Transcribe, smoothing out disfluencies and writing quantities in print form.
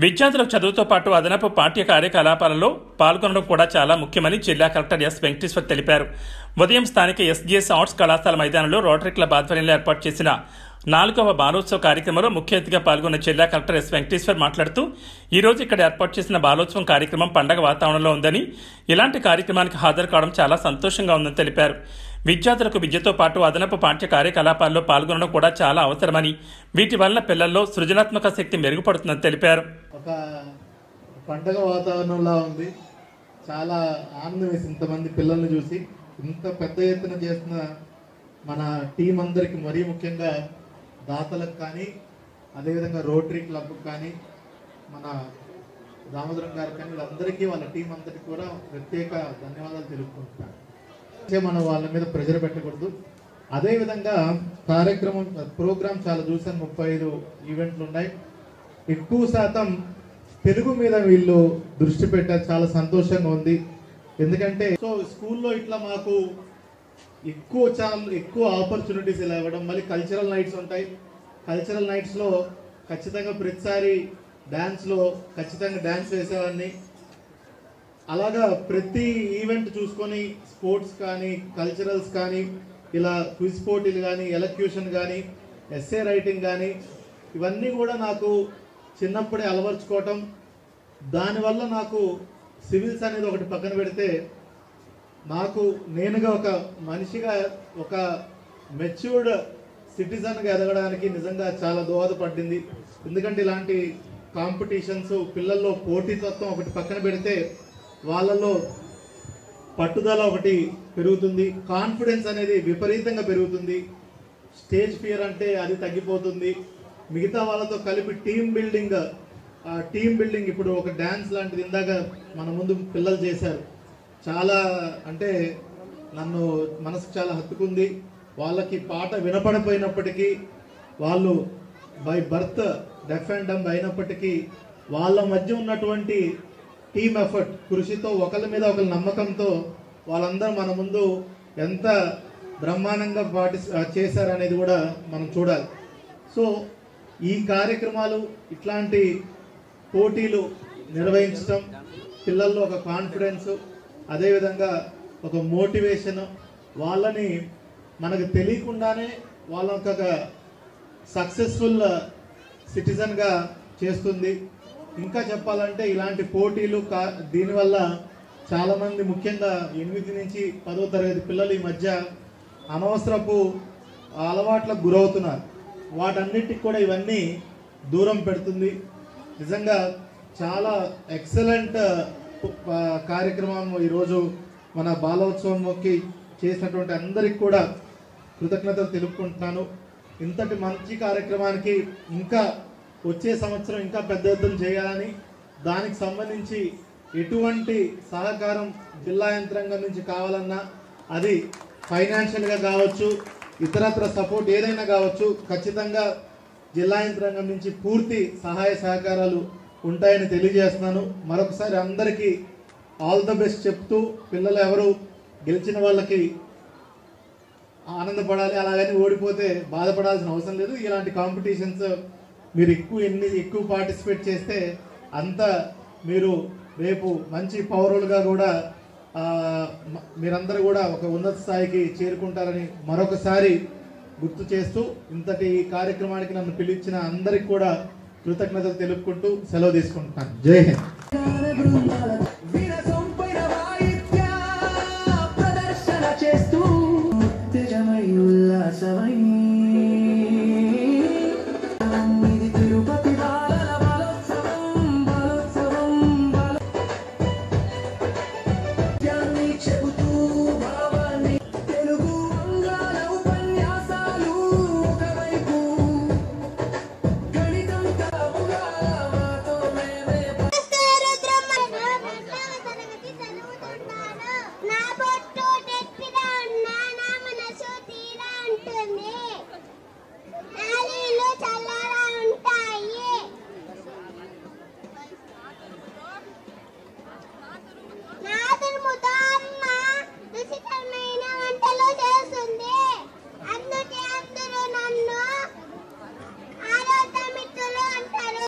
విద్యార్థులకు చదువుతో పాటు అదనపు పాఠ్య కార్యకలాపాలలో పాల్గొనడం కూడా చాలా ముఖ్యమని జిల్లా కలెక్టర్ ఎస్ వెంకటేశ్వర్ తెలిపారు. ఉదయం స్థానిక ఎస్జీఎస్ ఆర్ట్స్ కళాశాల మైదానంలో రోటరీ క్లబ్ ఆధ్వర్యంలో ఏర్పాటు చేసిన 4వ బాలోత్సవ కార్యక్రమంలో ముఖ్య అతిథిగా పాల్గొన్న జిల్లా కలెక్టర్ ఎస్ వెంకటేశ్వర్ మాట్లాడుతూ ఈ రోజు ఇక్కడ ఏర్పాటు చేసిన బాలోత్సవం కార్యక్రమం పండగ వాతావరణంలో ఉందని, ఇలాంటి కార్యక్రమానికి హాజరు కావడం చాలా సంతోషంగా ఉందని తెలిపారు. విద్యార్థులకు విద్యతో పాటు అదనపు పాఠ్య కార్యకలాపాల్లో పాల్గొనడం కూడా చాలా అవసరమని, వీటి వల్ల పిల్లల్లో సృజనాత్మక శక్తి మెరుగుపడుతుందని తెలిపారు. ఒక పండగ వాతావరణంలో ఉంది. చాలా ఆనందం వేసి ఇంతమంది పిల్లల్ని చూసి, ఇంత పెద్ద ఎత్తున చేస్తున్న మన టీం అందరికి, మరీ ముఖ్యంగా దాతలకు కానీ, అదేవిధంగా రోటరీ క్లబ్కి కానీ, మన దామోదరం గారికి కానీ, వీళ్ళందరికీ వాళ్ళ టీం అందరికీ కూడా ప్రత్యేక ధన్యవాదాలు తెలుపుకుంటున్నాను. మనం వాళ్ళ మీద ప్రెజర్ పెట్టకూడదు. అదేవిధంగా ప్రోగ్రామ్ చాలా చూసాను. 35 ఈవెంట్లు ఉన్నాయి. ఎక్కువ శాతం తెలుగు మీద వీళ్ళు దృష్టి పెట్టారు. చాలా సంతోషంగా ఉంది. ఎందుకంటే స్కూల్లో ఇట్లా మాకు ఎక్కువ ఆపర్చునిటీస్ ఇలా ఇవ్వడం. మళ్ళీ కల్చరల్ నైట్స్ ఉంటాయి. కల్చరల్ నైట్స్లో ఖచ్చితంగా ప్రతిసారి డ్యాన్స్లో ఖచ్చితంగా డ్యాన్స్ వేసేవాడిని. అలాగా ప్రతి ఈవెంట్ చూసుకొని స్పోర్ట్స్ కానీ, కల్చరల్స్ కానీ, ఇలా క్విజ్ పోటీలు కానీ, ఎలక్యూషన్ కానీ, ఎస్ఏ రైటింగ్ కానీ, ఇవన్నీ కూడా నాకు చిన్నప్పుడే అలవర్చుకోవటం. దానివల్ల నాకు సివిల్స్ అనేది ఒకటి పక్కన పెడితే, నాకు నేనుగా ఒక మనిషిగా, ఒక మెచ్యూర్డ్ సిటిజన్గా ఎదగడానికి నిజంగా చాలా దోహదపడింది. ఎందుకంటే ఇలాంటి కాంపిటీషన్స్, పిల్లల్లో పోటీతత్వం ఒకటి పక్కన పెడితే వాళ్ళలో పట్టుదల ఒకటి పెరుగుతుంది. కాన్ఫిడెన్స్ అనేది విపరీతంగా పెరుగుతుంది. స్టేజ్ ఫియర్ అంటే అది తగ్గిపోతుంది. మిగతా వాళ్ళతో కలిపి టీమ్ బిల్డింగ్ ఇప్పుడు ఒక డ్యాన్స్ లాంటిది ఇందాక మన ముందు పిల్లలు చేశారు. చాలా అంటే నన్ను మనసుకు చాలా హత్తుకుంది. వాళ్ళకి పాట వినపడిపోయినప్పటికీ, వాళ్ళు by birth deaf and dumb అయినప్పటికీ, వాళ్ళ మధ్య ఉన్నటువంటి టీమ్ ఎఫర్ట్, కృషితో, ఒకరి మీద ఒకరి నమ్మకంతో వాళ్ళందరూ మన ముందు ఎంత బ్రహ్మాండంగా చేశారనేది కూడా మనం చూడాలి. సో ఈ కార్యక్రమాలు, ఇట్లాంటి పోటీలు నిర్వహించడం పిల్లల్లో ఒక కాన్ఫిడెన్స్, అదేవిధంగా ఒక మోటివేషన్, వాళ్ళని మనకు తెలియకుండానే వాళ్ళొక సక్సెస్ఫుల్ సిటిజన్గా చేస్తుంది. ఇంకా చెప్పాలంటే ఇలాంటి పోటీలు దీనివల్ల చాలామంది, ముఖ్యంగా 8 నుంచి 10వ తరగతి పిల్లలు ఈ మధ్య అనవసరపు అలవాట్లకు గురవుతున్నారు. వాటన్నిటికి కూడా ఇవన్నీ దూరం పెడుతుంది. నిజంగా చాలా ఎక్సలెంట్ కార్యక్రమం ఈరోజు మన బాలోత్సవంకి చేసినటువంటి అందరికి కూడా కృతజ్ఞతలు తెలుపుకుంటున్నాను. ఇంతటి మంచి కార్యక్రమానికి ఇంకా వచ్చే సంవత్సరం ఇంకా పెద్ద ఎత్తున చేయాలని, దానికి సంబంధించి ఎటువంటి సహకారం జిల్లా యంత్రాంగం నుంచి కావాలన్నా, అది ఫైనాన్షియల్గా కావచ్చు, ఇతరత్ర సపోర్ట్ ఏదైనా కావచ్చు, ఖచ్చితంగా జిల్లా యంత్రాంగం నుంచి పూర్తి సహాయ సహకారాలు ఉంటాయని తెలియజేస్తున్నాను. మరొకసారి అందరికీ ఆల్ ద బెస్ట్ చెప్తూ, పిల్లలు ఎవరు గెలిచిన వాళ్ళకి ఆనందపడాలి, అలాగని ఓడిపోతే బాధపడాల్సిన అవసరం లేదు. ఇలాంటి కాంపిటీషన్స్ మీరు ఎక్కువ పార్టిసిపేట్ చేస్తే అంత మీరు రేపు మంచి పౌరులుగా కూడా మీరందరూ కూడా ఒక ఉన్నత స్థాయికి చేరుకుంటారని మరొకసారి గుర్తు చేస్తూ, ఇంతటి కార్యక్రమానికి నన్ను పిలిచిన అందరికి కూడా కృతజ్ఞతలు తెలుపుకుంటూ సెలవు తీసుకుంటున్నాను. జై హింద్.